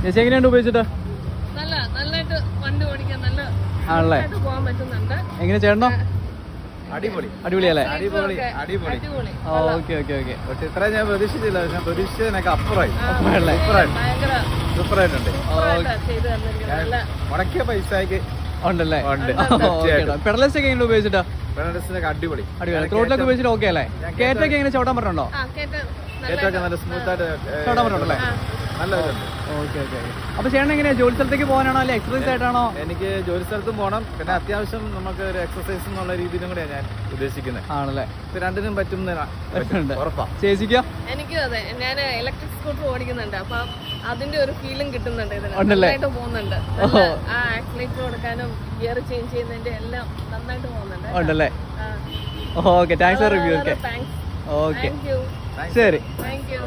ചേച്ചി എങ്ങനെയുണ്ട് ഉപയോഗിച്ചിട്ട്? നല്ലതായിട്ട് വണ്ടി ഓടിക്കാൻ നല്ല ആണല്ലേ? പോകാൻ പറ്റുന്നുണ്ട്. എങ്ങനെ ചേട്ടനോ? അടിപൊളിയല്ലേ? Okay okay okay. പക്ഷെ ഇത്ര ഞാൻ പ്രതീക്ഷിച്ചില്ല. പക്ഷെ പ്രതീക്ഷിച്ചതിനൊക്കെ അപ്പുറമായി. സൂപ്പറായിട്ടുണ്ട്. മുടക്കിയ പൈസക്ക് ഉണ്ടല്ലേ? ഉണ്ട്. പെഡലസ്റ്റ് ഒക്കെ എങ്ങനെ ഉപയോഗിച്ചിട്ടാ? പെഡലസ്റ്റിനൊക്കെ അടിപൊളി. റോഡിലൊക്കെ ഉപയോഗിച്ചിട്ട് ഓക്കെ അല്ലേ? കേറ്റൊക്കെ എങ്ങനെ ചവിട്ടാൻ പറ്റുന്നുണ്ടോ? ഏറ്റവും നല്ല സ്മൂത്ത് ആയിട്ട് ചവിട്ടാൻ പറ്റുന്നുണ്ടല്ലേ? നല്ല ഇതുണ്ട്. Okay okay. അപ്പൊ ചേട്ടൻ എങ്ങനെയാ ജോലി സ്ഥലത്തേക്ക് പോകാനാണോ അല്ലെ എക്സസൈസ് ആയിട്ടാണോ? എനിക്ക് ജോലി സ്ഥലത്തും പോകണം, പിന്നെ അത്യാവശ്യം നമുക്ക് ഒരു എക്സസൈസ് എന്നുള്ള രീതിയിലും കൂടെയാണ് ഞാൻ ഉദ്ദേശിക്കുന്നത്. ആണല്ലേ? ഇത് രണ്ടിനും ഉറപ്പാ. ചേച്ചിക്കോ? എനിക്കും അതെ. ഞാൻ ഇലക്ട്രിക് സ്കൂട്ടർ ഓടിക്കുന്നുണ്ട്. അപ്പൊ അതിന്റെ ഒരു ഫീലും കിട്ടുന്നുണ്ട്. ഉണ്ടല്ലേ? നന്നായിട്ട് പോകുന്നുണ്ട്. ആക്സിലേറ്റർ കൊടുക്കാനും ഗിയർ ചേഞ്ച് ചെയ്യുന്നതിന്റെ എല്ലാം നന്നായിട്ട് പോകുന്നുണ്ട്. ഉണ്ടല്ലേ? Okay, thanks for review. Okay okay, ശരി. Thank U.